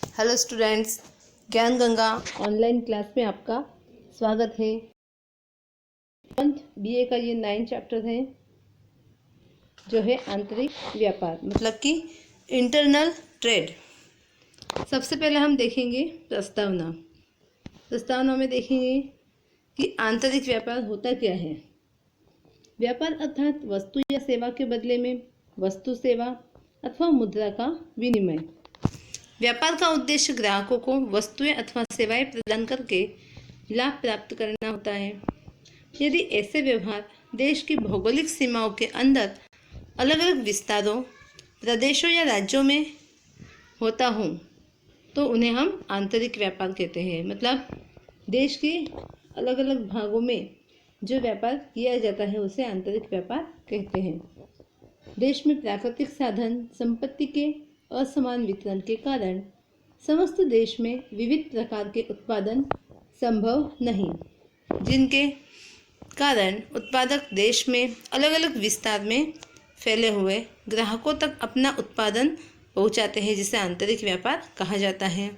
Hello students, ज्ञान Ganga online class में आपका स्वागत है। बीए का ये 9 चैप्टर है जो है आंतरिक व्यापार मतलब कि इंटरनल ट्रेड। सबसे पहले हम देखेंगे प्रस्तावना में देखेंगे कि आंतरिक व्यापार होता क्या है। व्यापार अर्थात वस्तु या सेवा के बदले में वस्तु, सेवा अथवा मुद्रा का विनिमय। व्यापार का उद्देश्य ग्राहकों को वस्तुएं अथवा सेवाएं प्रदान करके लाभ प्राप्त करना होता है। यदि ऐसे व्यवहार देश की भौगोलिक सीमाओं के अंदर अलग अलग विस्तारों, प्रदेशों या राज्यों में होता हो तो उन्हें हम आंतरिक व्यापार कहते हैं। मतलब देश के अलग अलग भागों में जो व्यापार किया जाता है उसे आंतरिक व्यापार कहते हैं। देश में प्राकृतिक साधन संपत्ति के असमान वितरण के कारण समस्त देश में विविध प्रकार के उत्पादन संभव नहीं, जिनके कारण उत्पादक देश में अलग अलग विस्तार में फैले हुए ग्राहकों तक अपना उत्पादन पहुंचाते हैं, जिसे आंतरिक व्यापार कहा जाता है।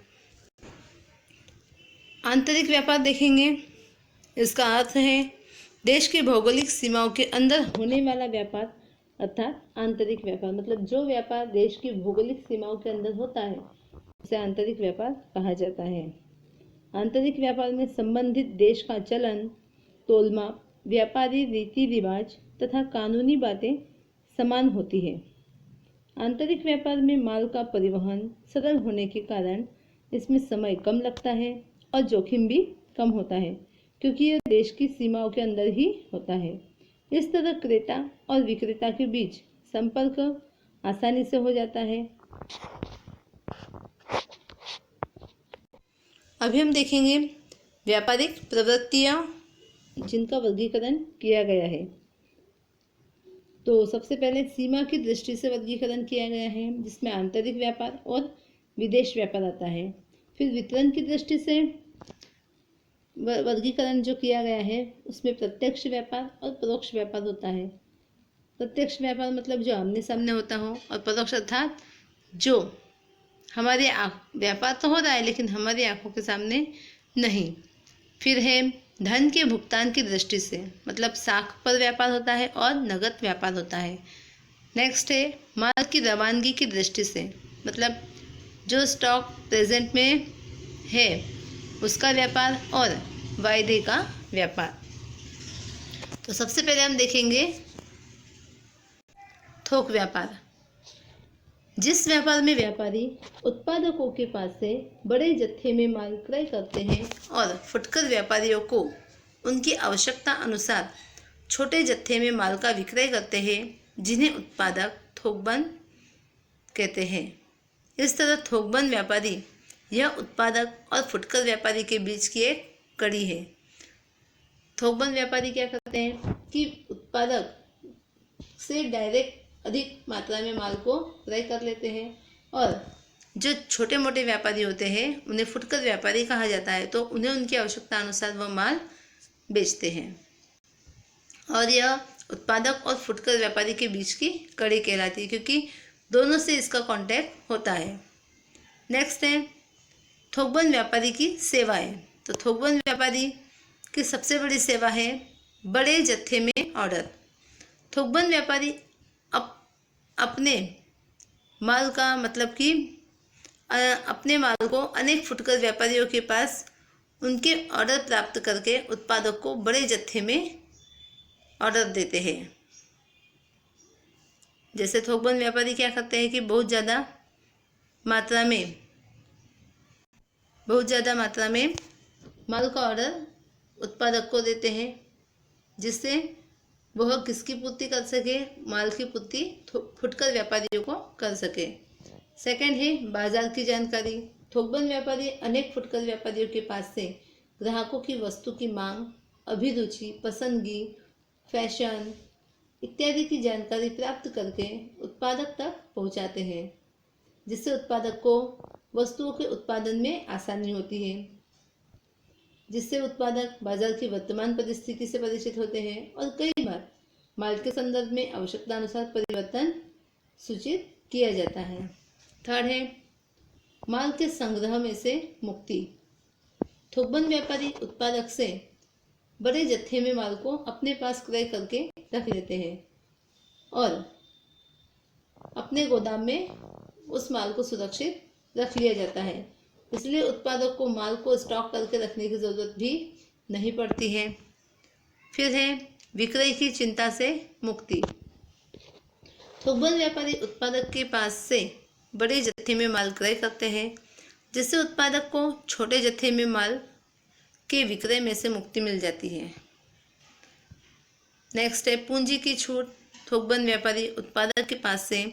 आंतरिक व्यापार देखेंगे, इसका अर्थ है देश की भौगोलिक सीमाओं के अंदर होने वाला व्यापार अर्थात आंतरिक व्यापार। मतलब जो व्यापार देश की भौगोलिक सीमाओं के अंदर होता है उसे आंतरिक व्यापार कहा जाता है। आंतरिक व्यापार में संबंधित देश का चलन, तोलमाप, व्यापारी रीति रिवाज तथा कानूनी बातें समान होती है। आंतरिक व्यापार में माल का परिवहन सरल होने के कारण इसमें समय कम लगता है और जोखिम भी कम होता है, क्योंकि यह देश की सीमाओं के अंदर ही होता है। इस तरह क्रेता और विक्रेता के बीच संपर्क आसानी से हो जाता है। अभी हम देखेंगे व्यापारिक प्रवृत्तियां जिनका वर्गीकरण किया गया है। तो सबसे पहले सीमा की दृष्टि से वर्गीकरण किया गया है, जिसमें आंतरिक व्यापार और विदेश व्यापार आता है। फिर वितरण की दृष्टि से वर्गीकरण जो किया गया है उसमें प्रत्यक्ष व्यापार और परोक्ष व्यापार होता है। प्रत्यक्ष व्यापार मतलब जो आमने सामने होता हो, और परोक्ष अर्थात जो हमारे व्यापार तो हो रहा है लेकिन हमारी आंखों के सामने नहीं। फिर है धन के भुगतान की दृष्टि से, मतलब साख पर व्यापार होता है और नगद व्यापार होता है। नेक्स्ट है माल की रवानगी की दृष्टि से, मतलब जो स्टॉक प्रेजेंट में है उसका व्यापार और वायदे का व्यापार। तो सबसे पहले हम देखेंगे थोक व्यापार। जिस व्यापार में व्यापारी उत्पादकों के पास से बड़े जत्थे में माल क्रय करते हैं और फुटकर व्यापारियों को उनकी आवश्यकता अनुसार छोटे जत्थे में माल का विक्रय करते हैं, जिन्हें उत्पादक थोकबंद कहते हैं। इस तरह थोकबंद व्यापारी यह उत्पादक और फुटकर व्यापारी के बीच की एक कड़ी है। थोकबंद व्यापारी क्या करते हैं कि उत्पादक से डायरेक्ट अधिक मात्रा में माल को क्रय कर लेते हैं, और जो छोटे मोटे व्यापारी होते हैं उन्हें फुटकर व्यापारी कहा जाता है। तो उन्हें उनकी आवश्यकता अनुसार वह माल बेचते हैं, और यह उत्पादक और फुटकर व्यापारी के बीच की कड़ी कहलाती है, क्योंकि दोनों से इसका कांटेक्ट होता है। नेक्स्ट है थोकबंद व्यापारी की सेवाएं। तो थोकबंद व्यापारी की सबसे बड़ी सेवा है बड़े जत्थे में ऑर्डर। थोकबंद व्यापारी अपने माल का मतलब कि अपने माल को अनेक फुटकर व्यापारियों के पास उनके ऑर्डर प्राप्त करके उत्पादक को बड़े जत्थे में ऑर्डर देते हैं। जैसे थोकबंद व्यापारी क्या करते हैं कि बहुत ज़्यादा मात्रा में माल का ऑर्डर उत्पादक को देते हैं, जिससे वह किसकी पूर्ति कर सके, माल की पूर्ति फुटकर व्यापारियों को कर सके। सेकंड है बाजार की जानकारी। थोकबंद व्यापारी अनेक फुटकर व्यापारियों के पास से ग्राहकों की वस्तु की मांग, अभिरुचि, पसंदगी, फैशन इत्यादि की जानकारी प्राप्त करके उत्पादक तक पहुंचाते हैं, जिससे उत्पादक को वस्तुओं के उत्पादन में आसानी होती है, जिससे उत्पादक बाजार की वर्तमान परिस्थिति से परिचित होते हैं और कई बार माल के संदर्भ में आवश्यकता अनुसार परिवर्तन सूचित किया जाता है। थर्ड है माल के संग्रह में से मुक्ति। थोकबंद व्यापारी उत्पादक से बड़े जत्थे में माल को अपने पास क्रय करके रख लेते हैं और अपने गोदाम में उस माल को सुरक्षित रख लिया जाता है, इसलिए उत्पादक को माल को स्टॉक करके रखने की ज़रूरत भी नहीं पड़ती है। फिर है विक्रय की चिंता से मुक्ति। थोकबंद व्यापारी उत्पादक के पास से बड़े जत्थे में माल क्रय करते हैं, जिससे उत्पादक को छोटे जत्थे में माल के विक्रय में से मुक्ति मिल जाती है। नेक्स्ट है पूंजी की छूट। थोकबंद व्यापारी उत्पादक के पास से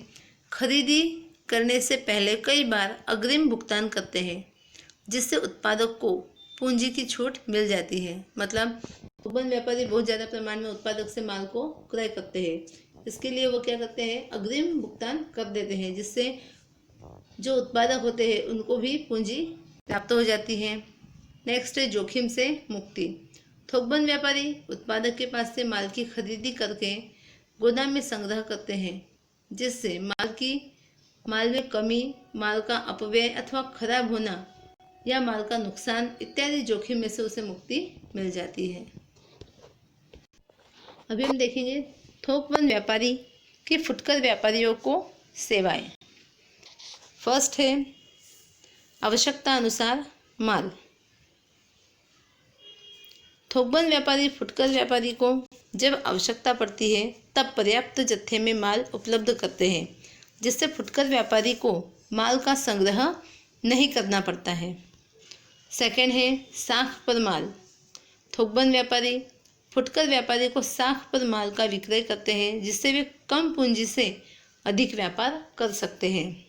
खरीदी करने से पहले कई बार अग्रिम भुगतान करते हैं, जिससे उत्पादक को पूंजी की छूट मिल जाती है। मतलब थोकबंद व्यापारी बहुत ज़्यादा प्रमाण में उत्पादक से माल को क्रय करते हैं, इसके लिए वो क्या करते हैं, अग्रिम भुगतान कर देते हैं, जिससे जो उत्पादक होते हैं उनको भी पूंजी प्राप्त हो जाती है। नेक्स्ट है जोखिम से मुक्ति। थोकबंद व्यापारी उत्पादक के पास से माल की खरीदी करके गोदाम में संग्रह करते हैं, जिससे माल में कमी, माल का अपव्यय अथवा खराब होना या माल का नुकसान इत्यादि जोखिम में से उसे मुक्ति मिल जाती है। अभी हम देखेंगे थोकबंद व्यापारी के फुटकर व्यापारियों को सेवाएं। फर्स्ट है आवश्यकता अनुसार माल। थोकबंद व्यापारी फुटकर व्यापारी को जब आवश्यकता पड़ती है तब पर्याप्त जत्थे में माल उपलब्ध करते हैं, जिससे फुटकर व्यापारी को माल का संग्रह नहीं करना पड़ता है। सेकंड है साख पर माल। थोकबंद व्यापारी फुटकर व्यापारी को साख पर माल का विक्रय करते हैं, जिससे वे कम पूंजी से अधिक व्यापार कर सकते हैं।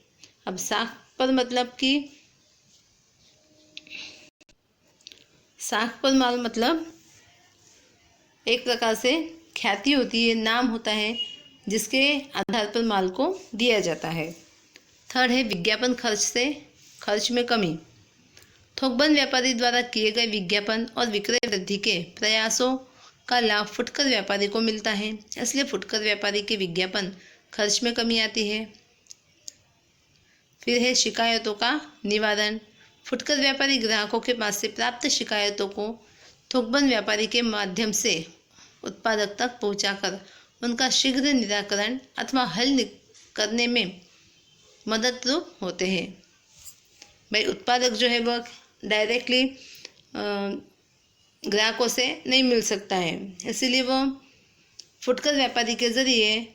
अब साख पर मतलब कि साख पर माल मतलब एक प्रकार से ख्याति होती है, नाम होता है, जिसके आधार पर माल को दिया जाता है। थर्ड है विज्ञापन खर्च में कमी। थोकबंद व्यापारी द्वारा किए गए विज्ञापन और विक्रय वृद्धि के प्रयासों का लाभ फुटकर व्यापारी को मिलता है, इसलिए फुटकर व्यापारी के विज्ञापन खर्च में कमी आती है। फिर है शिकायतों का निवारण। फुटकर व्यापारी ग्राहकों के पास से प्राप्त शिकायतों को थोकबंद व्यापारी के माध्यम से उत्पादक तक पहुंचाकर उनका शीघ्र निराकरण अथवा हल करने में मददरूप होते हैं। भाई उत्पादक जो है वह डायरेक्टली ग्राहकों से नहीं मिल सकता है, इसीलिए वह फुटकर व्यापारी के ज़रिए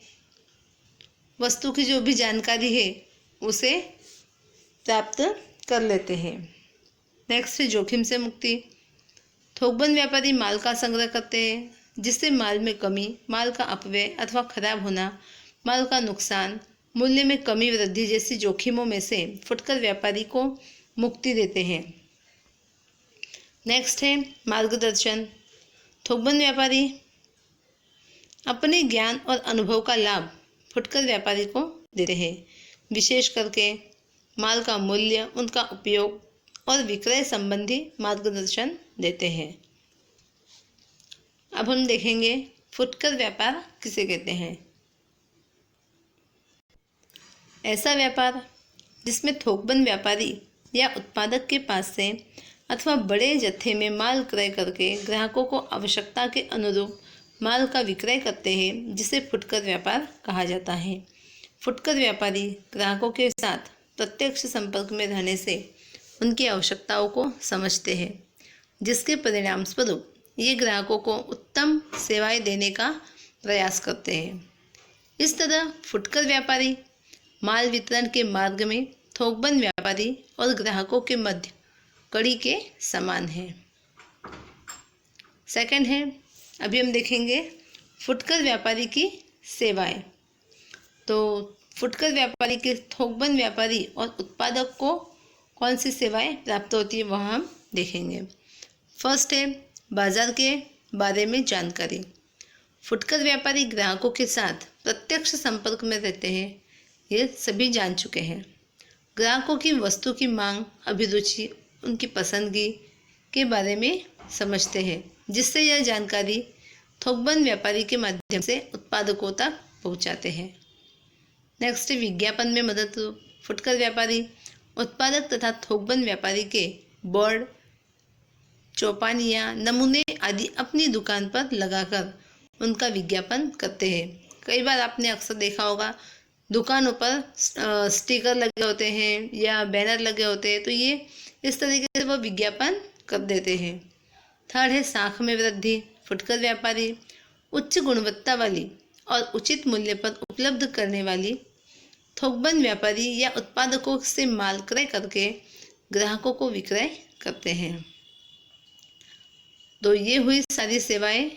वस्तु की जो भी जानकारी है उसे प्राप्त कर लेते हैं। नेक्स्ट है जोखिम से मुक्ति। थोकबंद व्यापारी माल का संग्रह करते हैं, जिससे माल में कमी, माल का अपव्यय अथवा खराब होना, माल का नुकसान, मूल्य में कमी वृद्धि जैसी जोखिमों में से फुटकर व्यापारी को मुक्ति देते हैं। नेक्स्ट है मार्गदर्शन। थोकबंद व्यापारी अपने ज्ञान और अनुभव का लाभ फुटकर व्यापारी को देते हैं, विशेष करके माल का मूल्य, उनका उपयोग और विक्रय संबंधी मार्गदर्शन देते हैं। अब हम देखेंगे फुटकर व्यापार किसे कहते हैं। ऐसा व्यापार जिसमें थोकबंद व्यापारी या उत्पादक के पास से अथवा बड़े जत्थे में माल क्रय करके ग्राहकों को आवश्यकता के अनुरूप माल का विक्रय करते हैं, जिसे फुटकर व्यापार कहा जाता है। फुटकर व्यापारी ग्राहकों के साथ प्रत्यक्ष संपर्क में रहने से उनकी आवश्यकताओं को समझते हैं, जिसके परिणाम स्वरूप ये ग्राहकों को उत्तम सेवाएं देने का प्रयास करते हैं। इस तरह फुटकर व्यापारी माल वितरण के मार्ग में थोकबंद व्यापारी और ग्राहकों के मध्य कड़ी के समान है। सेकंड है, अभी हम देखेंगे फुटकर व्यापारी की सेवाएं। तो फुटकर व्यापारी के थोकबंद व्यापारी और उत्पादक को कौन सी सेवाएं प्राप्त होती है वह हम देखेंगे। फर्स्ट है बाजार के बारे में जानकारी। फुटकर व्यापारी ग्राहकों के साथ प्रत्यक्ष संपर्क में रहते हैं, ये सभी जान चुके हैं। ग्राहकों की वस्तु की मांग, अभिरुचि, उनकी पसंदगी के बारे में समझते हैं, जिससे यह जानकारी थोकबंद व्यापारी के माध्यम से उत्पादकों तक पहुंचाते हैं। नेक्स्ट विज्ञापन में मदद। फुटकर व्यापारी उत्पादक तथा थोकबंद व्यापारी के बोर्ड, चौपानियाँ, नमूने आदि अपनी दुकान पर लगाकर उनका विज्ञापन करते हैं। कई बार आपने अक्सर देखा होगा दुकानों पर स्टिकर लगे होते हैं या बैनर लगे होते हैं, तो ये इस तरीके से वो विज्ञापन कर देते हैं। थर्ड है साख में वृद्धि। फुटकर व्यापारी उच्च गुणवत्ता वाली और उचित मूल्य पर उपलब्ध करने वाली थोकबंद व्यापारी या उत्पादकों से माल क्रय करके ग्राहकों को विक्रय करते हैं। तो ये हुई सारी सेवाएं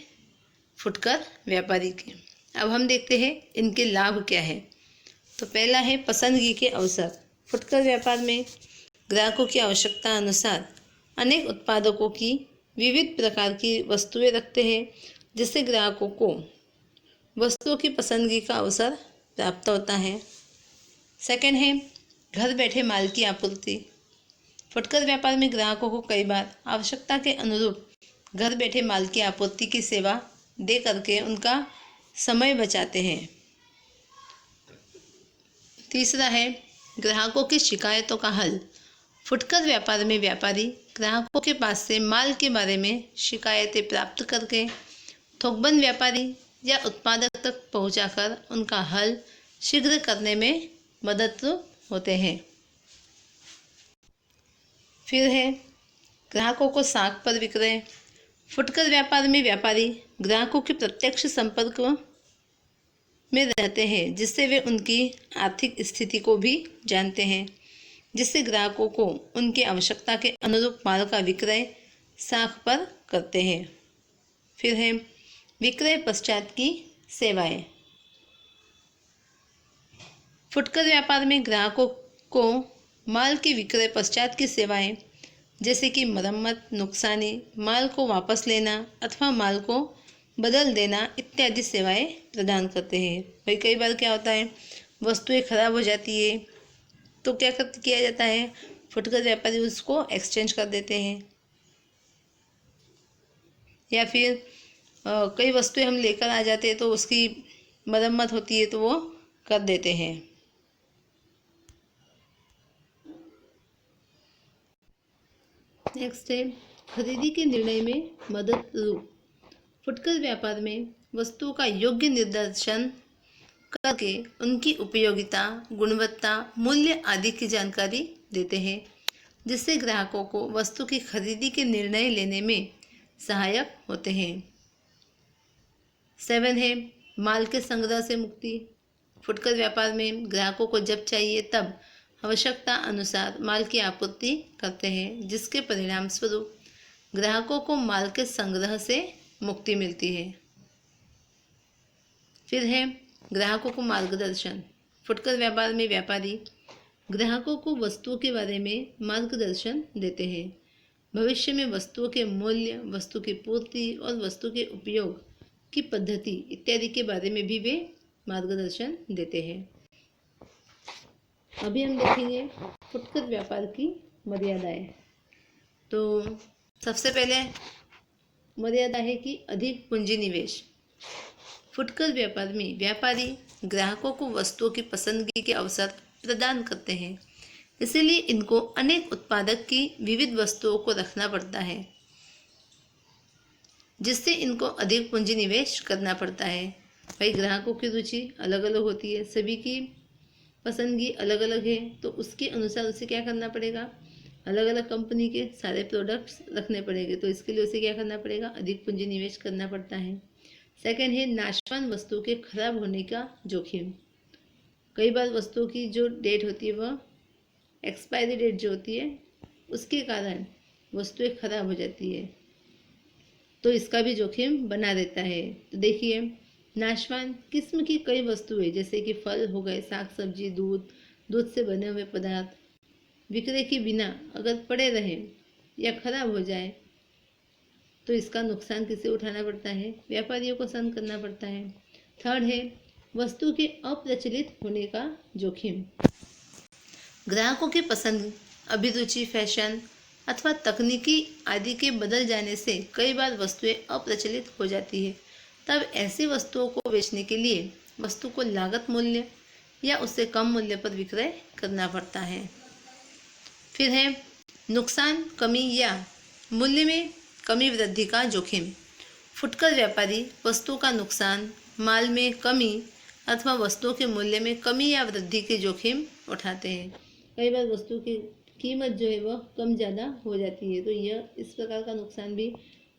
फुटकर व्यापारी की। अब हम देखते हैं इनके लाभ क्या है। तो पहला है पसंदगी के अवसर। फुटकर व्यापार में ग्राहकों की आवश्यकता अनुसार अनेक उत्पादकों की विविध प्रकार की वस्तुएं रखते हैं, जिससे ग्राहकों को वस्तुओं की पसंदगी का अवसर प्राप्त होता है। सेकंड है घर बैठे माल की आपूर्ति। फुटकर व्यापार में ग्राहकों को कई बार आवश्यकता के अनुरूप घर बैठे माल की आपूर्ति की सेवा दे करके उनका समय बचाते हैं। तीसरा है ग्राहकों की शिकायतों का हल। फुटकर व्यापार में व्यापारी ग्राहकों के पास से माल के बारे में शिकायतें प्राप्त करके थोकबंद व्यापारी या उत्पादक तक पहुंचाकर उनका हल शीघ्र करने में मदद होते हैं। फिर है ग्राहकों को साख पर विक्रय। फुटकर व्यापार में व्यापारी ग्राहकों के प्रत्यक्ष संपर्क में रहते हैं, जिससे वे उनकी आर्थिक स्थिति को भी जानते हैं, जिससे ग्राहकों को उनकी आवश्यकता के अनुरूप माल का विक्रय साख पर करते हैं। फिर है विक्रय पश्चात की सेवाएं। फुटकर व्यापार में ग्राहकों को माल के विक्रय पश्चात की सेवाएं जैसे कि मरम्मत, नुकसानी, माल को वापस लेना अथवा माल को बदल देना इत्यादि सेवाएं प्रदान करते हैं। भाई कई बार क्या होता है वस्तुएं खराब हो जाती है तो क्या किया जाता है, फुटकर व्यापारी उसको एक्सचेंज कर देते हैं, या फिर कई वस्तुएं हम लेकर आ जाते हैं तो उसकी मरम्मत होती है तो वो कर देते हैं। नेक्स्ट है खरीदी के निर्णय में मदद रूप। फुटकर व्यापार में वस्तुओं का योग्य निर्देशन करके उनकी उपयोगिता, गुणवत्ता, मूल्य आदि की जानकारी देते हैं, जिससे ग्राहकों को वस्तु की खरीदी के निर्णय लेने में सहायक होते हैं। 7 है माल के संग्रह से मुक्ति। फुटकर व्यापार में ग्राहकों को जब चाहिए तब आवश्यकता अनुसार माल की आपूर्ति करते हैं, जिसके परिणाम स्वरूप ग्राहकों को माल के संग्रह से मुक्ति मिलती है। फिर है ग्राहकों को मार्गदर्शन। फुटकर व्यापार में व्यापारी ग्राहकों को वस्तुओं के बारे में मार्गदर्शन देते हैं। भविष्य में वस्तुओं के मूल्य, वस्तु की पूर्ति और वस्तु के उपयोग की पद्धति इत्यादि के बारे में भी वे मार्गदर्शन देते हैं। अभी हम देखेंगे फुटकर व्यापार की मर्यादाएं। तो सबसे पहले मर्यादा है कि अधिक पूंजी निवेश। फुटकर व्यापार में व्यापारी ग्राहकों को वस्तुओं की पसंदगी के अवसर प्रदान करते हैं, इसीलिए इनको अनेक उत्पादक की विविध वस्तुओं को रखना पड़ता है, जिससे इनको अधिक पूंजी निवेश करना पड़ता है। भाई ग्राहकों की रुचि अलग अलग होती है, सभी की पसंदगी अलग अलग है, तो उसके अनुसार उसे क्या करना पड़ेगा, अलग अलग कंपनी के सारे प्रोडक्ट्स रखने पड़ेंगे, तो इसके लिए उसे क्या करना पड़ेगा, अधिक पूंजी निवेश करना पड़ता है। सेकंड है नाशवान वस्तु के खराब होने का जोखिम। कई बार वस्तुओं की जो डेट होती है वह एक्सपायरी डेट जो होती है उसके कारण वस्तुएं खराब हो जाती है, तो इसका भी जोखिम बना रहता है। तो देखिए नाशवान किस्म की कई वस्तुएं जैसे कि फल हो गए, साग सब्जी, दूध से बने हुए पदार्थ विक्रय के बिना अगर पड़े रहें या खराब हो जाए तो इसका नुकसान किसे उठाना पड़ता है, व्यापारियों को सहन करना पड़ता है। थर्ड है वस्तु के अप्रचलित होने का जोखिम। ग्राहकों की पसंद, अभिरुचि, फैशन अथवा तकनीकी आदि के बदल जाने से कई बार वस्तुएं अप्रचलित हो जाती है। तब ऐसी वस्तुओं को बेचने के लिए वस्तु को लागत मूल्य या उससे कम मूल्य पर विक्रय करना पड़ता है। फिर है नुकसान, कमी या मूल्य में कमी वृद्धि का जोखिम। फुटकर व्यापारी वस्तुओं का नुकसान, माल में कमी अथवा वस्तुओं के मूल्य में कमी या वृद्धि के जोखिम उठाते हैं। कई बार वस्तु की कीमत जो है वह कम ज़्यादा हो जाती है, तो यह इस प्रकार का नुकसान भी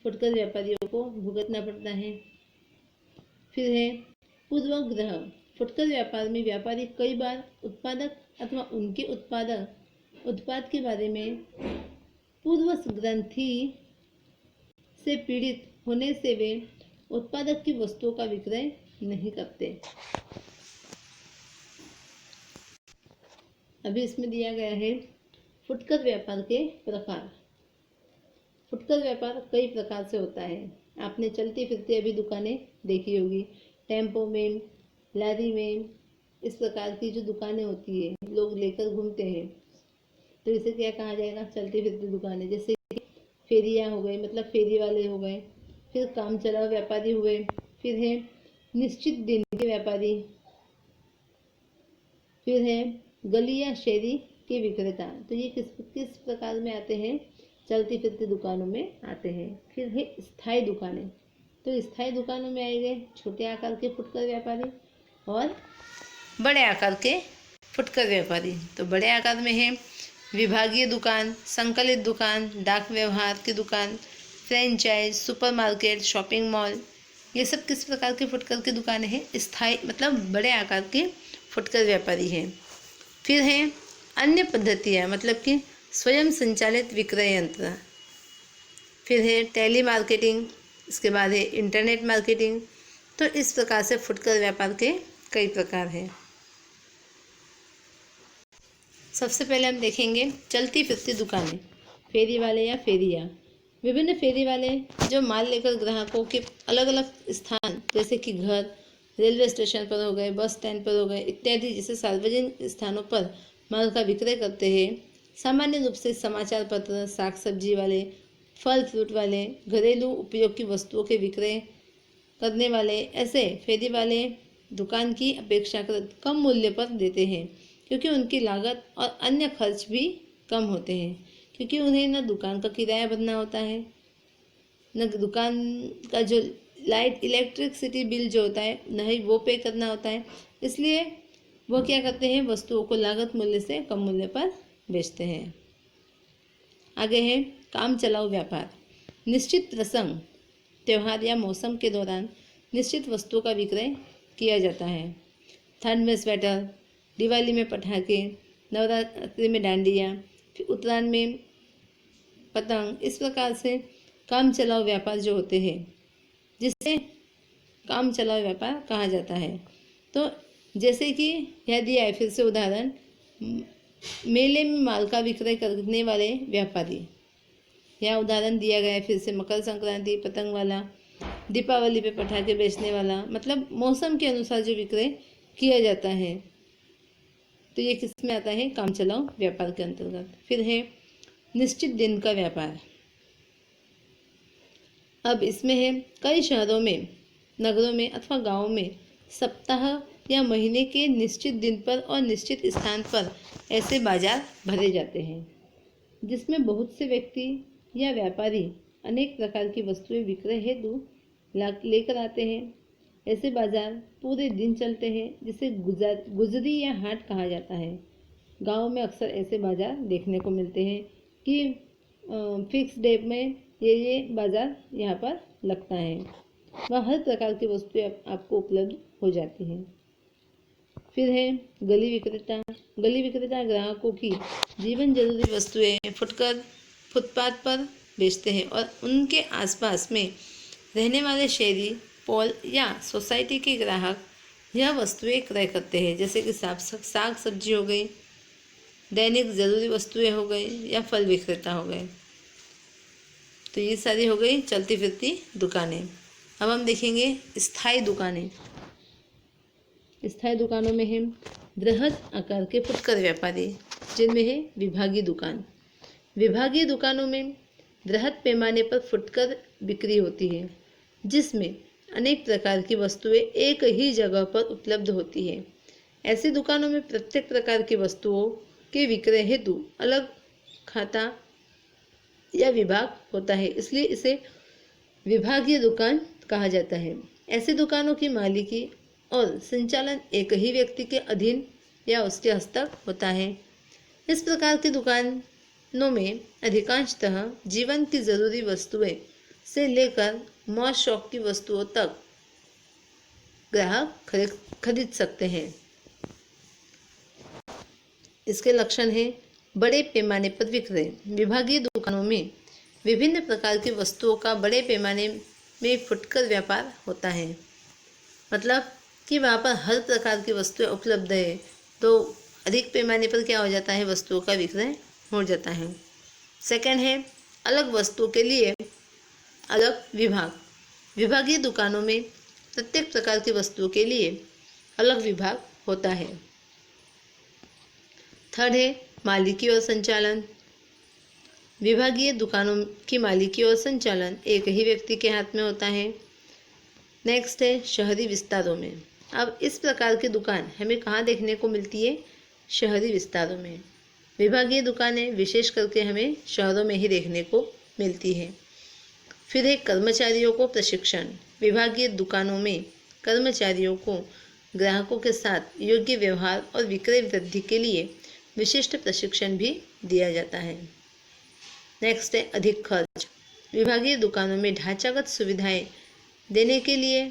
फुटकर व्यापारियों को भुगतना पड़ता है। फिर है पूर्वाग्रह। फुटकर व्यापार में व्यापारी कई बार उत्पादक अथवा उनके उत्पाद के बारे में पूर्व ग्रंथि से पीड़ित होने से वे उत्पादक की वस्तुओं का विक्रय नहीं करते। अभी इसमें दिया गया है फुटकर व्यापार के प्रकार। फुटकर व्यापार कई प्रकार से होता है। आपने चलती फिरती अभी दुकानें देखी होगी, टेम्पो में, लारी में, इस प्रकार की जो दुकानें होती है लोग लेकर घूमते हैं, तो इसे क्या कहा जाएगा? चलती फिरती दुकानें। जैसे फेरियाँ हो गए, मतलब फेरी वाले हो गए। फिर काम चलाऊ व्यापारी हुए। फिर है निश्चित दिन के व्यापारी। फिर है गली या शेरी के विक्रेता। तो ये किस प्रकार में आते हैं? चलती फिरती दुकानों में आते हैं। फिर है स्थायी दुकानें। तो स्थायी दुकानों में आए गए छोटे आकार के फुटकर व्यापारी और बड़े आकार के फुटकर व्यापारी। तो बड़े आकार में है विभागीय दुकान, संकलित दुकान, डाक व्यवहार की दुकान, फ्रेंचाइज, सुपरमार्केट, शॉपिंग मॉल। ये सब किस प्रकार के फुटकर की दुकानें हैं? स्थायी, मतलब बड़े आकार के फुटकर व्यापारी हैं। फिर हैं अन्य पद्धतियाँ, मतलब कि स्वयं संचालित विक्रय यंत्र। फिर है टेली मार्केटिंग, इसके बाद है इंटरनेट मार्केटिंग। तो इस प्रकार से फुटकर व्यापार के कई प्रकार हैं। सबसे पहले हम देखेंगे चलती फिरती दुकानें, फेरी वाले या फेरिया। विभिन्न फेरी वाले जो माल लेकर ग्राहकों के अलग अलग स्थान, जैसे कि घर, रेलवे स्टेशन पर हो गए, बस स्टैंड पर हो गए इत्यादि, जैसे सार्वजनिक स्थानों पर माल का विक्रय करते हैं। सामान्य रूप से समाचार पत्र, साग सब्जी वाले, फल फ्रूट वाले, घरेलू उपयोग की वस्तुओं के विक्रय करने वाले, ऐसे फेरी वाले दुकान की अपेक्षाकृत कम मूल्य पर देते हैं, क्योंकि उनकी लागत और अन्य खर्च भी कम होते हैं। क्योंकि उन्हें न दुकान का किराया भरना होता है, न दुकान का जो लाइट इलेक्ट्रिसिटी बिल जो होता है न ही वो पे करना होता है। इसलिए वो क्या करते हैं? वस्तुओं को लागत मूल्य से कम मूल्य पर बेचते हैं। आगे है काम चलाऊ व्यापार। निश्चित प्रसंग, त्यौहार या मौसम के दौरान निश्चित वस्तुओं का विक्रय किया जाता है। ठंड में स्वेटर, दिवाली में पटाखे, नवरात्रि में डांडिया, फिर उत्तरायण में पतंग। इस प्रकार से काम चलाऊ व्यापार जो होते हैं, जिसे काम चलाऊ व्यापार कहा जाता है। तो जैसे कि यह दिया है फिर से उदाहरण, मेले में माल का विक्रय करने वाले व्यापारी। यह उदाहरण दिया गया है फिर से, मकर संक्रांति पतंग वाला, दीपावली पे पटाखे बेचने वाला, मतलब मौसम के अनुसार जो विक्रय किया जाता है। तो ये किस में आता है? काम चलाऊ व्यापार के अंतर्गत। फिर है निश्चित दिन का व्यापार। अब इसमें है कई शहरों में, नगरों में अथवा गांवों में सप्ताह या महीने के निश्चित दिन पर और निश्चित स्थान पर ऐसे बाजार भरे जाते हैं, जिसमें बहुत से व्यक्ति या व्यापारी अनेक प्रकार की वस्तुएं विक्रय हेतु लेकर आते हैं। ऐसे बाजार पूरे दिन चलते हैं, जिसे गुजरी या हाट कहा जाता है। गाँव में अक्सर ऐसे बाजार देखने को मिलते हैं कि फिक्स डे में ये बाजार यहाँ पर लगता है। वह हर प्रकार की वस्तुएं आपको उपलब्ध हो जाती हैं। फिर है गली विक्रेता। गली विक्रेता ग्राहकों की जीवन जरूरी वस्तुएं फुटपाथ पर बेचते हैं और उनके आसपास में रहने वाले शहरी, पॉल या सोसाइटी के ग्राहक यह वस्तुएं क्रय करते हैं, जैसे कि साग सब्जी हो गई, दैनिक ज़रूरी वस्तुएं हो गई या फल विक्रेता हो गए। तो ये सारी हो गई चलती फिरती दुकानें। अब हम देखेंगे स्थायी दुकानें। स्थायी दुकानों में है बृहद आकार के फुटकर व्यापारी, जिनमें है विभागीय दुकान। विभागीय दुकानों में बृहद पैमाने पर फुटकर बिक्री होती है, जिसमें अनेक प्रकार की वस्तुएं एक ही जगह पर उपलब्ध होती है। ऐसी दुकानों में प्रत्येक प्रकार की वस्तुओं के विक्रय हेतु अलग खाता या विभाग होता है, इसलिए इसे विभागीय दुकान कहा जाता है। ऐसी दुकानों की मालिकी और संचालन एक ही व्यक्ति के अधीन या उसके हस्तक होता है। इस प्रकार की दुकानों में अधिकांशतः जीवन की जरूरी वस्तुएं से लेकर मौज शौक की वस्तुओं तक ग्राहक खरीद सकते हैं। इसके लक्षण हैं बड़े पैमाने पर विक्रय। विभागीय दुकानों में विभिन्न प्रकार की वस्तुओं का बड़े पैमाने में फुटकर व्यापार होता है, मतलब कि वहाँ पर हर प्रकार की वस्तुएं उपलब्ध है, तो अधिक पैमाने पर क्या हो जाता है, वस्तुओं का विक्रय हो जाता है। सेकंड है अलग वस्तुओं के लिए अलग विभाग। विभागीय दुकानों में प्रत्येक प्रकार की वस्तुओं के लिए अलग विभाग होता है। थर्ड है मालिकी और संचालन। विभागीय दुकानों की मालिकी और संचालन एक ही व्यक्ति के हाथ में होता है। नेक्स्ट है शहरी विस्तारों में। अब इस प्रकार की दुकान हमें कहाँ देखने को मिलती है, शहरी विस्तारों में। विभागीय दुकानें विशेष करके हमें शहरों में ही देखने को मिलती है। फिर है कर्मचारियों को प्रशिक्षण। विभागीय दुकानों में कर्मचारियों को ग्राहकों के साथ योग्य व्यवहार और विक्रय वृद्धि के लिए विशिष्ट प्रशिक्षण भी दिया जाता है। नेक्स्ट है अधिक खर्च। विभागीय दुकानों में ढांचागत सुविधाएं देने के लिए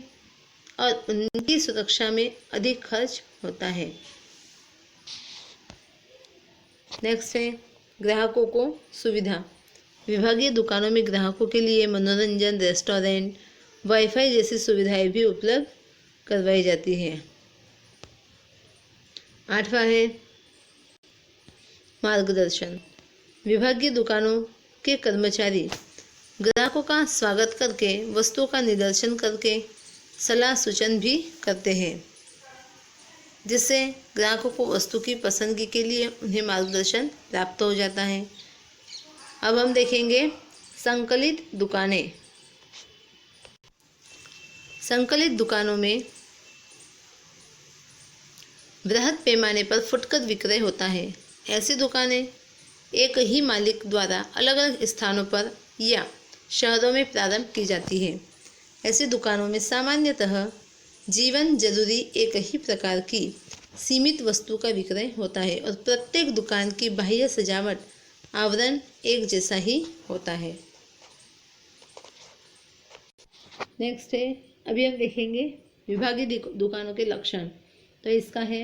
और उनकी सुरक्षा में अधिक खर्च होता है। नेक्स्ट है ग्राहकों को सुविधा। विभागीय दुकानों में ग्राहकों के लिए मनोरंजन, रेस्टोरेंट, वाईफाई जैसी सुविधाएं भी उपलब्ध करवाई जाती हैं। आठवां है मार्गदर्शन। विभागीय दुकानों के कर्मचारी ग्राहकों का स्वागत करके वस्तुओं का निदर्शन करके सलाह सूचन भी करते हैं, जिससे ग्राहकों को वस्तु की पसंदगी के लिए उन्हें मार्गदर्शन प्राप्त हो जाता है। अब हम देखेंगे संकलित दुकानें। संकलित दुकानों में बृहद पैमाने पर फुटकर विक्रय होता है। ऐसी दुकानें एक ही मालिक द्वारा अलग अलग स्थानों पर या शहरों में प्रारंभ की जाती है। ऐसी दुकानों में सामान्यतः जीवन जरूरी एक ही प्रकार की सीमित वस्तु का विक्रय होता है और प्रत्येक दुकान की बाह्य सजावट आवरण एक जैसा ही होता है। नेक्स्ट है अभी हम देखेंगे विभागीय दुकानों के लक्षण। तो इसका है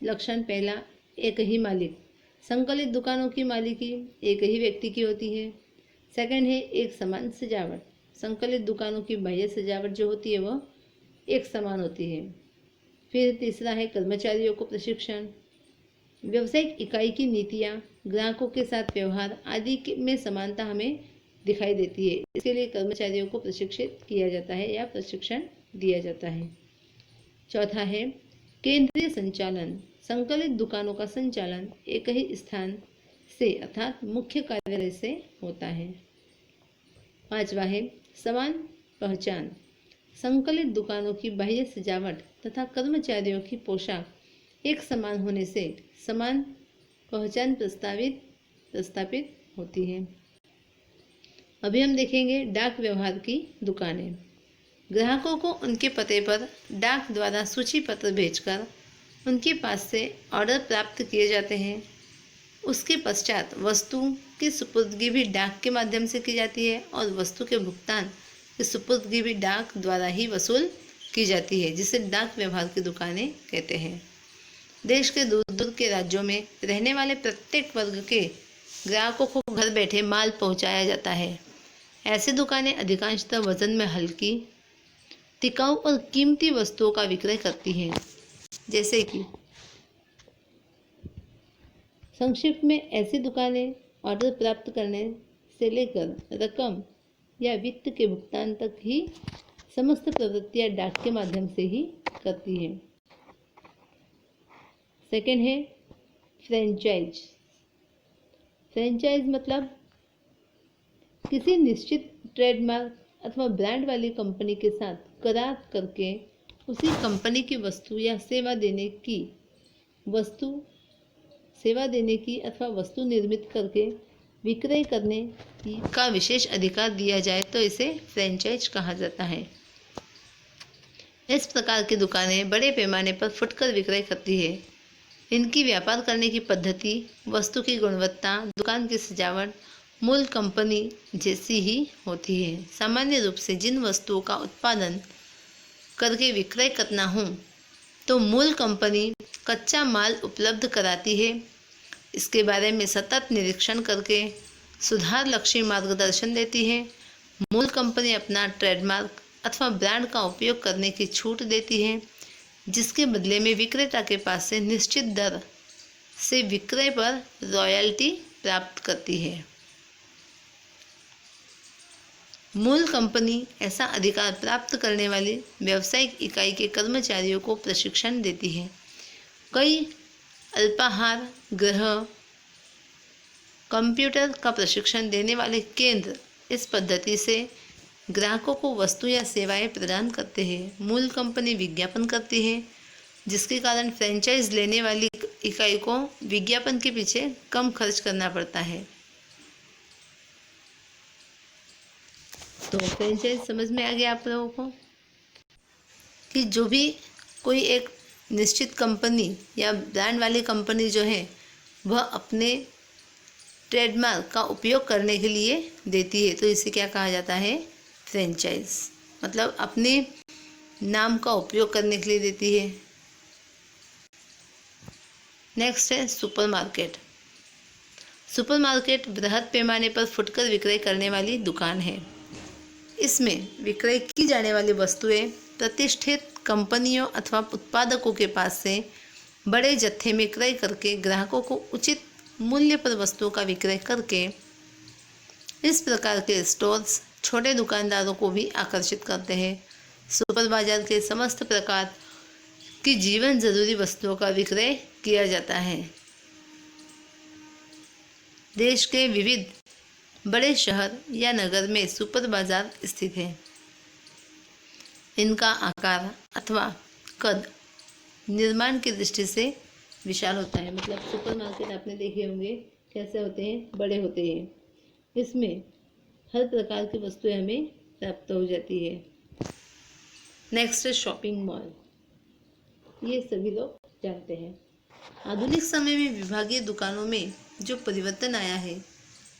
लक्षण पहला, एक ही मालिक। संकलित दुकानों की मालिकी एक ही व्यक्ति की होती है। सेकंड है एक समान सजावट। संकलित दुकानों की बाह्य सजावट जो होती है वह एक समान होती है। फिर तीसरा है कर्मचारियों को प्रशिक्षण। व्यावसायिक इकाई की नीतियाँ, ग्राहकों के साथ व्यवहार आदि में समानता हमें दिखाई देती है। इसके लिए कर्मचारियों को प्रशिक्षित किया जाता है या प्रशिक्षण दिया जाता है। चौथा है केंद्रीय संचालन। संकलित दुकानों का संचालन एक ही स्थान से अर्थात मुख्य कार्यालय से होता है। पांचवा है समान पहचान। संकलित दुकानों की बाह्य सजावट तथा कर्मचारियों की पोशाक एक समान होने से समान पहचान प्रस्तापित होती है। अभी हम देखेंगे डाक व्यवहार की दुकानें। ग्राहकों को उनके पते पर डाक द्वारा सूची पत्र भेजकर उनके पास से ऑर्डर प्राप्त किए जाते हैं। उसके पश्चात वस्तु की सुपुर्दगी भी डाक के माध्यम से की जाती है और वस्तु के भुगतान की सुपुर्दगी भी डाक द्वारा ही वसूल की जाती है, जिसे डाक व्यवहार की दुकानें कहते हैं। देश के दूर दूर के राज्यों में रहने वाले प्रत्येक वर्ग के ग्राहकों को घर बैठे माल पहुंचाया जाता है। ऐसी दुकानें अधिकांशतः वजन में हल्की, टिकाऊ और कीमती वस्तुओं का विक्रय करती हैं, जैसे कि संक्षिप्त में ऐसी दुकानें ऑर्डर प्राप्त करने से लेकर रकम या वित्त के भुगतान तक ही समस्त प्रवृत्तियां डाक के माध्यम से ही करती हैं। सेकंड है फ्रेंचाइज। फ्रेंचाइज मतलब किसी निश्चित ट्रेडमार्क अथवा ब्रांड वाली कंपनी के साथ करार करके उसी कंपनी की वस्तु या सेवा देने की अथवा वस्तु निर्मित करके विक्रय करने का विशेष अधिकार दिया जाए तो इसे फ्रेंचाइज कहा जाता है। इस प्रकार की दुकानें बड़े पैमाने पर फुटकर विक्रय करती है। इनकी व्यापार करने की पद्धति, वस्तु की गुणवत्ता, दुकान की सजावट मूल कंपनी जैसी ही होती है। सामान्य रूप से जिन वस्तुओं का उत्पादन करके विक्रय करना हो तो मूल कंपनी कच्चा माल उपलब्ध कराती है। इसके बारे में सतत निरीक्षण करके सुधार लक्षी मार्गदर्शन देती है। मूल कंपनी अपना ट्रेडमार्क अथवा ब्रांड का उपयोग करने की छूट देती है, जिसके बदले में विक्रेता के पास से निश्चित दर से विक्रय पर रॉयल्टी प्राप्त करती है। मूल कंपनी ऐसा अधिकार प्राप्त करने वाली व्यावसायिक इकाई के कर्मचारियों को प्रशिक्षण देती है। कई अल्पाहार गृह कंप्यूटर का प्रशिक्षण देने वाले केंद्र इस पद्धति से ग्राहकों को वस्तु या सेवाएं प्रदान करते हैं। मूल कंपनी विज्ञापन करती है, जिसके कारण फ्रेंचाइज लेने वाली इकाई को विज्ञापन के पीछे कम खर्च करना पड़ता है। तो फ्रेंचाइज समझ में आ गया आप लोगों को कि जो भी कोई एक निश्चित कंपनी या ब्रांड वाली कंपनी जो है वह अपने ट्रेडमार्क का उपयोग करने के लिए देती है तो इसे क्या कहा जाता है? फ्रेंचाइज। मतलब अपने नाम का उपयोग करने के लिए देती है। नेक्स्ट है सुपरमार्केट। सुपरमार्केट बृहद पैमाने पर फुटकर विक्रय करने वाली दुकान है। इसमें विक्रय की जाने वाली वस्तुएं प्रतिष्ठित कंपनियों अथवा उत्पादकों के पास से बड़े जत्थे में क्रय करके ग्राहकों को उचित मूल्य पर वस्तुओं का विक्रय करके इस प्रकार के स्टोर्स छोटे दुकानदारों को भी आकर्षित करते हैं। सुपर बाजार के समस्त प्रकार की जीवन जरूरी वस्तुओं का विक्रय किया जाता है। देश के विविध बड़े शहर या नगर में सुपर बाजार स्थित है। इनका आकार अथवा कद निर्माण की दृष्टि से विशाल होता है। मतलब सुपरमार्केट आपने देखे होंगे कैसे होते हैं, बड़े होते हैं। इसमें हर प्रकार की वस्तुएं हमें प्राप्त हो जाती है। नेक्स्ट है शॉपिंग मॉल। ये सभी लोग जानते हैं। आधुनिक समय में विभागीय दुकानों में जो परिवर्तन आया है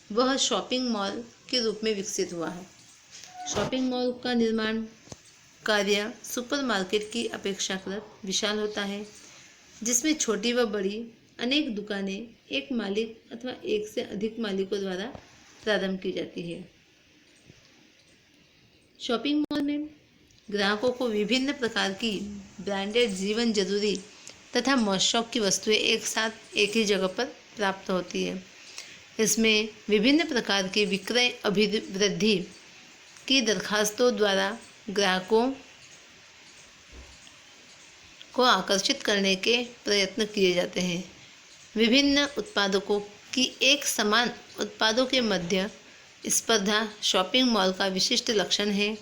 वह शॉपिंग मॉल के रूप में विकसित हुआ है। शॉपिंग मॉल का निर्माण कार्य सुपरमार्केट की अपेक्षाकृत विशाल होता है, जिसमें छोटी व बड़ी अनेक दुकानें एक मालिक अथवा एक से अधिक मालिकों द्वारा प्रारंभ की जाती है। शॉपिंग मॉल में ग्राहकों को विभिन्न प्रकार की ब्रांडेड जीवन जरूरी तथा मौज-शौक की वस्तुएं एक साथ एक ही जगह पर प्राप्त होती है। इसमें विभिन्न प्रकार के विक्रय अभिवृद्धि की दरखास्तों द्वारा ग्राहकों को आकर्षित करने के प्रयत्न किए जाते हैं। विभिन्न उत्पादकों की एक समान उत्पादों के मध्य स्पर्धा शॉपिंग मॉल का विशिष्ट लक्षण है,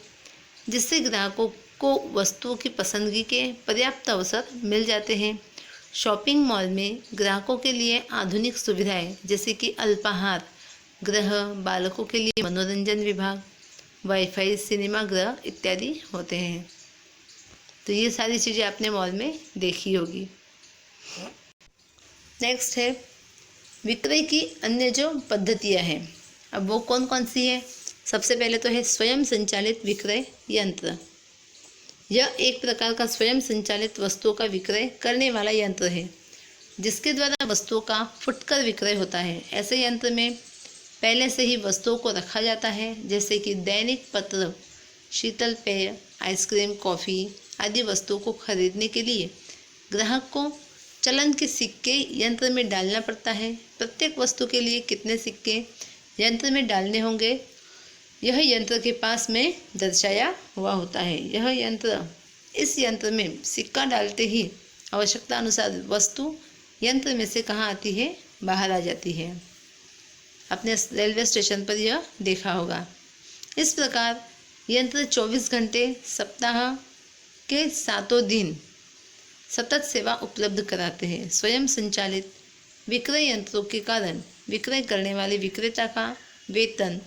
जिससे ग्राहकों को वस्तुओं की पसंदगी के पर्याप्त अवसर मिल जाते हैं। शॉपिंग मॉल में ग्राहकों के लिए आधुनिक सुविधाएं जैसे कि अल्पाहार गृह, बालकों के लिए मनोरंजन विभाग, वाईफाई, सिनेमा गृह इत्यादि होते हैं। तो ये सारी चीज़ें आपने मॉल में देखी होगी। नेक्स्ट है विक्रय की अन्य जो पद्धतियां हैं। अब वो कौन कौन सी है? सबसे पहले तो है स्वयं संचालित विक्रय यंत्र। यह एक प्रकार का स्वयं संचालित वस्तुओं का विक्रय करने वाला यंत्र है, जिसके द्वारा वस्तुओं का फुटकर विक्रय होता है। ऐसे यंत्र में पहले से ही वस्तुओं को रखा जाता है, जैसे कि दैनिक पत्र, शीतल पेय, आइसक्रीम, कॉफ़ी आदि वस्तुओं को खरीदने के लिए ग्राहक को चलन के सिक्के यंत्र में डालना पड़ता है। प्रत्येक वस्तु के लिए कितने सिक्के यंत्र में डालने होंगे, यह यंत्र के पास में दर्शाया हुआ होता है। इस यंत्र में सिक्का डालते ही आवश्यकता अनुसार वस्तु यंत्र में से कहाँ आती है? बाहर आ जाती है। अपने रेलवे स्टेशन पर यह देखा होगा। इस प्रकार यंत्र 24 घंटे सप्ताह के 7 दिन सतत सेवा उपलब्ध कराते हैं। स्वयं संचालित विक्रय यंत्रों के कारण विक्रय करने वाले विक्रेता का वेतन,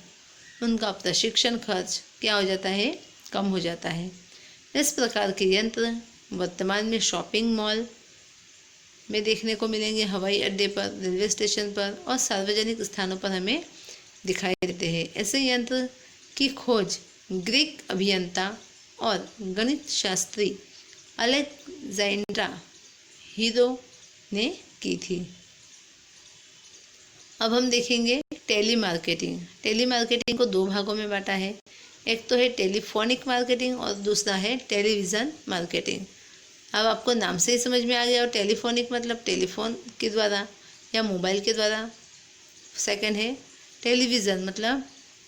उनका प्रशिक्षण खर्च क्या हो जाता है, कम हो जाता है। इस प्रकार के यंत्र वर्तमान में शॉपिंग मॉल में देखने को मिलेंगे, हवाई अड्डे पर, रेलवे स्टेशन पर और सार्वजनिक स्थानों पर हमें दिखाई देते हैं। ऐसे यंत्र की खोज ग्रीक अभियंता और गणित शास्त्री अलेक्जेंड्रा हीरो ने की थी। अब हम देखेंगे टेली मार्केटिंग। टेली मार्केटिंग को दो भागों में बांटा है। एक तो है टेलीफोनिक मार्केटिंग और दूसरा है टेलीविज़न मार्केटिंग। अब आपको नाम से ही समझ में आ गया, और टेलीफोनिक मतलब टेलीफोन के द्वारा या मोबाइल के द्वारा। सेकंड है टेलीविज़न मतलब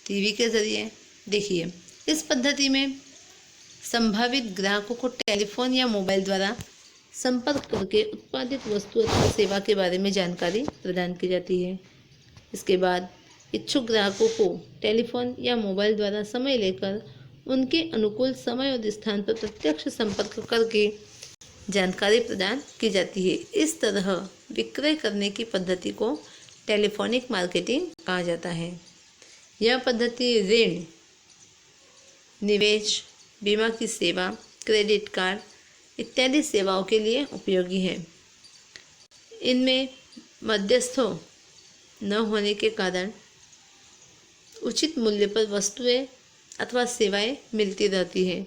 टीवी के ज़रिए। देखिए, इस पद्धति में संभावित ग्राहकों को टेलीफोन या मोबाइल द्वारा संपर्क करके उत्पादित वस्तु अथवा सेवा के बारे में जानकारी प्रदान की जाती है। इसके बाद इच्छुक ग्राहकों को टेलीफोन या मोबाइल द्वारा समय लेकर उनके अनुकूल समय और स्थान पर प्रत्यक्ष संपर्क करके जानकारी प्रदान की जाती है। इस तरह विक्रय करने की पद्धति को टेलीफोनिक मार्केटिंग कहा जाता है। यह पद्धति ऋण, निवेश, बीमा की सेवा, क्रेडिट कार्ड इत्यादि सेवाओं के लिए उपयोगी है। इनमें मध्यस्थों न होने के कारण उचित मूल्य पर वस्तुएं अथवा सेवाएं मिलती रहती है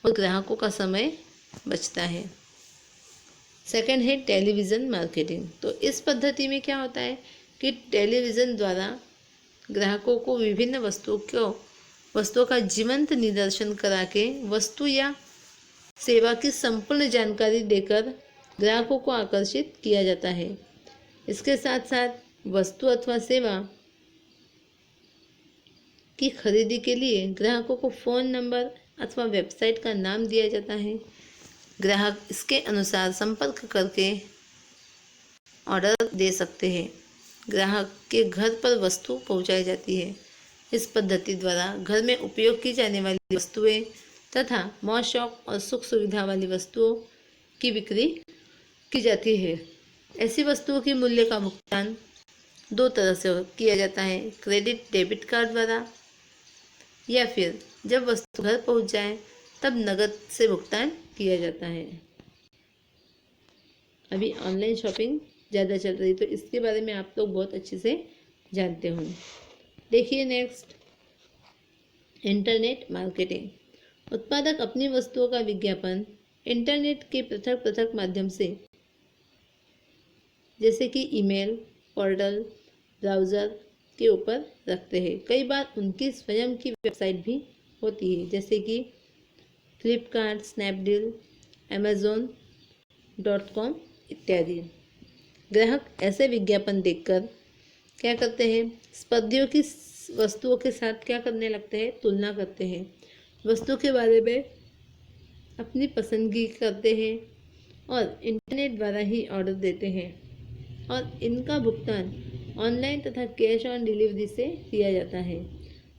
और ग्राहकों का समय बचता है। सेकंड है टेलीविज़न मार्केटिंग। तो इस पद्धति में क्या होता है कि टेलीविज़न द्वारा ग्राहकों को विभिन्न वस्तुओं का जीवंत निदर्शन करा के वस्तु या सेवा की संपूर्ण जानकारी देकर ग्राहकों को आकर्षित किया जाता है। इसके साथ साथ वस्तु अथवा सेवा की खरीदी के लिए ग्राहकों को फ़ोन नंबर अथवा वेबसाइट का नाम दिया जाता है। ग्राहक इसके अनुसार संपर्क करके ऑर्डर दे सकते हैं। ग्राहक के घर पर वस्तु पहुंचाई जाती है। इस पद्धति द्वारा घर में उपयोग की जाने वाली वस्तुएं तथा मौज शौक और सुख सुविधा वाली वस्तुओं की बिक्री की जाती है। ऐसी वस्तुओं के मूल्य का भुगतान दो तरह से किया जाता है, क्रेडिट डेबिट कार्ड द्वारा या फिर जब वस्तु घर पहुंच जाए तब नकद से भुगतान किया जाता है। अभी ऑनलाइन शॉपिंग ज़्यादा चल रही, तो इसके बारे में आप लोग बहुत अच्छे से जानते होंगे। देखिए नेक्स्ट, इंटरनेट मार्केटिंग। उत्पादक अपनी वस्तुओं का विज्ञापन इंटरनेट के पृथक पृथक माध्यम से, जैसे कि ईमेल, पोर्टल, ब्राउज़र के ऊपर रखते हैं। कई बार उनकी स्वयं की वेबसाइट भी होती है, जैसे कि फ्लिपकार्ट, स्नैपडील, amazon.com इत्यादि। ग्राहक ऐसे विज्ञापन देखकर क्या करते हैं, स्पर्धियों की वस्तुओं के साथ क्या करने लगते हैं, तुलना करते हैं, वस्तु के बारे में अपनी पसंदगी करते हैं और इंटरनेट द्वारा ही ऑर्डर देते हैं और इनका भुगतान ऑनलाइन तथा कैश ऑन डिलीवरी से किया जाता है।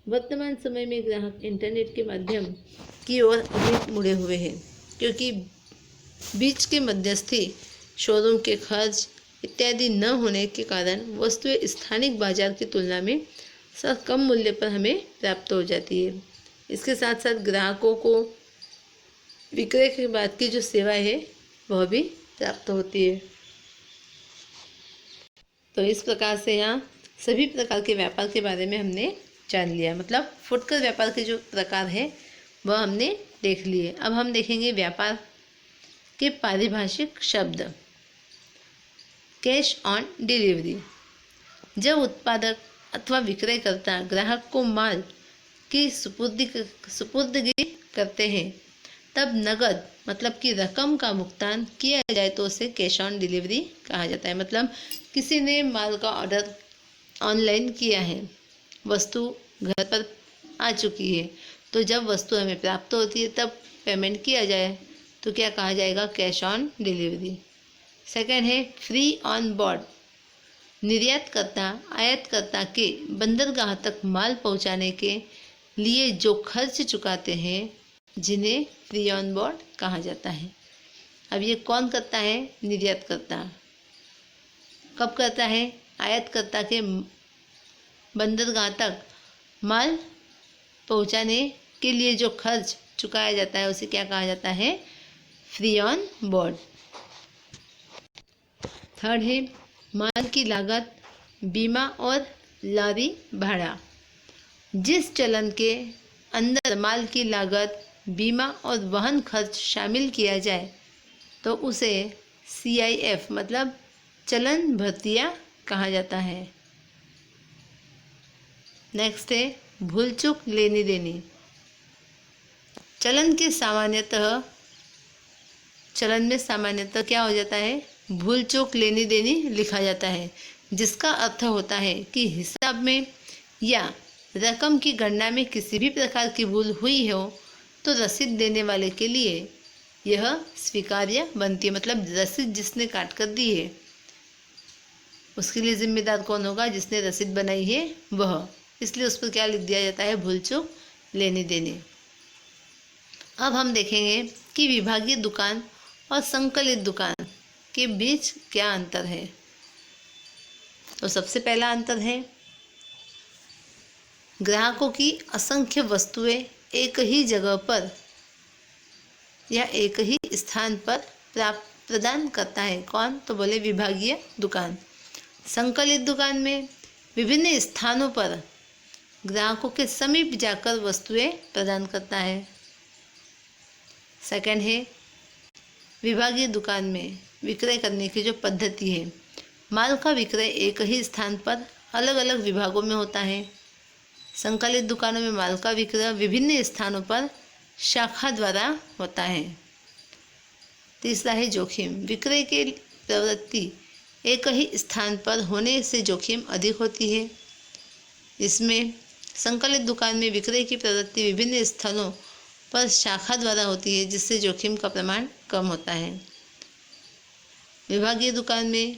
वर्तमान समय में ग्राहक इंटरनेट के माध्यम की ओर अधिक मुड़े हुए हैं, क्योंकि बीच के मध्यस्थी, शोरूम के खर्च इत्यादि न होने के कारण वस्तुएं स्थानिक बाजार की तुलना में कम मूल्य पर हमें प्राप्त हो जाती है। इसके साथ साथ ग्राहकों को विक्रय के बाद की जो सेवा है वह भी प्राप्त होती है। तो इस प्रकार से यहाँ सभी प्रकार के व्यापार के बारे में हमने जान लिया, मतलब फुटकर व्यापार के जो प्रकार है वह हमने देख लिए। अब हम देखेंगे व्यापार के पारिभाषिक शब्द। Cash on delivery. जब उत्पादक अथवा विक्रयकर्ता ग्राहक को माल की सुपुर्दगी करते हैं तब नगद मतलब कि रकम का भुगतान किया जाए तो उसे कैश ऑन डिलीवरी कहा जाता है। मतलब किसी ने माल का ऑर्डर ऑनलाइन किया है, वस्तु घर पर आ चुकी है, तो जब वस्तु हमें प्राप्त होती है तब पेमेंट किया जाए तो क्या कहा जाएगा, कैश ऑन डिलीवरी। सेकंड है फ्री ऑन बोर्ड। निर्यातकर्ता आयातकर्ता के बंदरगाह तक माल पहुंचाने के लिए जो खर्च चुकाते हैं जिन्हें फ्री ऑन बोर्ड कहा जाता है। अब ये कौन करता है, निर्यातकर्ता। कब करता है? आयातकर्ता के बंदरगाह तक माल पहुंचाने के लिए जो खर्च चुकाया जाता है उसे क्या कहा जाता है? Free on board. थर्ड है माल की लागत, बीमा और लारी भाड़ा। जिस चलन के अंदर माल की लागत, बीमा और वहन खर्च शामिल किया जाए तो उसे CIF मतलब चलन भर्तियाँ कहा जाता है। नेक्स्ट है भूल चूक लेनी देनी। चलन में सामान्यतः क्या हो जाता है? भूल चूक लेनी देनी लिखा जाता है, जिसका अर्थ होता है कि हिसाब में या रकम की गणना में किसी भी प्रकार की भूल हुई हो तो रसीद देने वाले के लिए यह स्वीकार्य बनती है। मतलब रसीद जिसने काट कर दी है उसके लिए जिम्मेदार कौन होगा? जिसने रसीद बनाई है वह। इसलिए उस पर क्या लिख दिया जाता है? भूल चूक लेनी देनी। अब हम देखेंगे कि विभागीय दुकान और संकलित दुकान के बीच क्या अंतर है। तो सबसे पहला अंतर है ग्राहकों की असंख्य वस्तुएं एक ही जगह पर या एक ही स्थान पर प्रदान करता है। कौन? तो बोले विभागीय दुकान। संकलित दुकान में विभिन्न स्थानों पर ग्राहकों के समीप जाकर वस्तुएं प्रदान करता है। सेकंड है विभागीय दुकान में विक्रय करने की जो पद्धति है, माल का विक्रय एक ही स्थान पर अलग अलग विभागों में होता है। संकलित दुकानों में माल का विक्रय विभिन्न स्थानों पर शाखा द्वारा होता है। तीसरा है जोखिम। विक्रय की प्रवृत्ति एक ही स्थान पर होने से जोखिम अधिक होती है। इसमें संकलित दुकान में विक्रय की प्रवृत्ति विभिन्न स्थलों पर शाखा द्वारा होती है, जिससे जोखिम का प्रमाण कम होता है। विभागीय दुकान में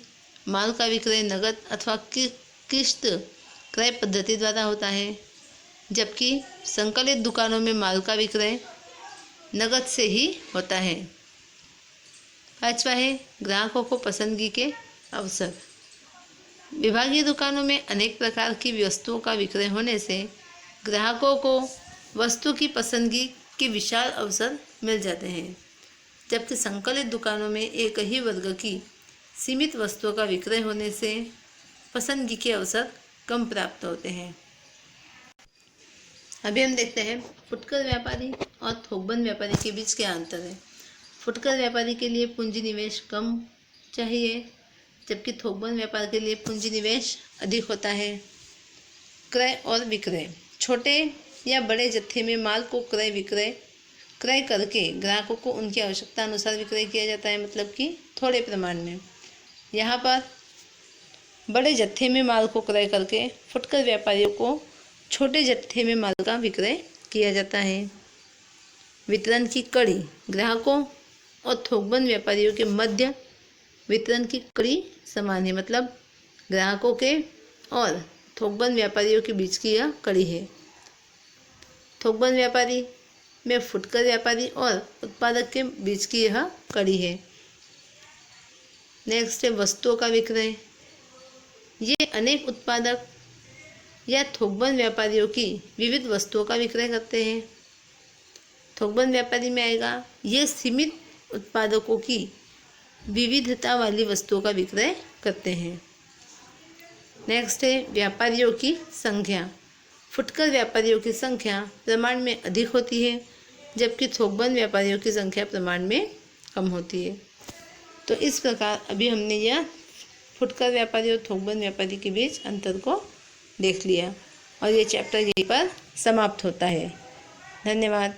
माल का विक्रय नकद अथवा किस्त क्रय पद्धति द्वारा होता है, जबकि संकलित दुकानों में माल का विक्रय नकद से ही होता है। पांचवा है ग्राहकों को पसंदगी के अवसर। विभागीय दुकानों में अनेक प्रकार की वस्तुओं का विक्रय होने से ग्राहकों को वस्तु की पसंदगी के विशाल अवसर मिल जाते हैं, जबकि संकलित दुकानों में एक ही वर्ग की सीमित वस्तुओं का विक्रय होने से पसंदगी के अवसर कम प्राप्त होते हैं। अभी हम देखते हैं फुटकर व्यापारी और थोकबंद व्यापारी के बीच क्या अंतर है। फुटकर व्यापारी के लिए पूंजी निवेश कम चाहिए, जबकि थोकबंद व्यापार के लिए पूंजी निवेश अधिक होता है। क्रय और विक्रय। छोटे या बड़े जत्थे में माल को क्रय करके ग्राहकों को उनकी आवश्यकता अनुसार विक्रय किया जाता है, मतलब कि थोड़े प्रमाण में। यहाँ पर बड़े जत्थे में माल को क्रय करके फुटकर व्यापारियों को छोटे जत्थे में माल का विक्रय किया जाता है। वितरण की कड़ी। ग्राहकों और थोकबंद व्यापारियों के मध्य वितरण की कड़ी समान है, मतलब ग्राहकों के और थोकबंद व्यापारियों के बीच की यह कड़ी है। थोकबंद व्यापारी में फुटकर व्यापारी और उत्पादक के बीच की यह कड़ी है। नेक्स्ट है वस्तुओं का विक्रय। ये अनेक उत्पादक या थोकबंद व्यापारियों की विविध वस्तुओं का विक्रय करते हैं। थोकबंद व्यापारी में आएगा ये सीमित उत्पादकों की विविधता वाली वस्तुओं का विक्रय करते हैं। नेक्स्ट है व्यापारियों की संख्या। फुटकर व्यापारियों की संख्या प्रमाण में अधिक होती है, जबकि थोकबंद व्यापारियों की संख्या प्रमाण में कम होती है। तो इस प्रकार अभी हमने यह फुटकर व्यापारी और थोकबंद व्यापारी के बीच अंतर को देख लिया और ये चैप्टर यहीं पर समाप्त होता है। धन्यवाद।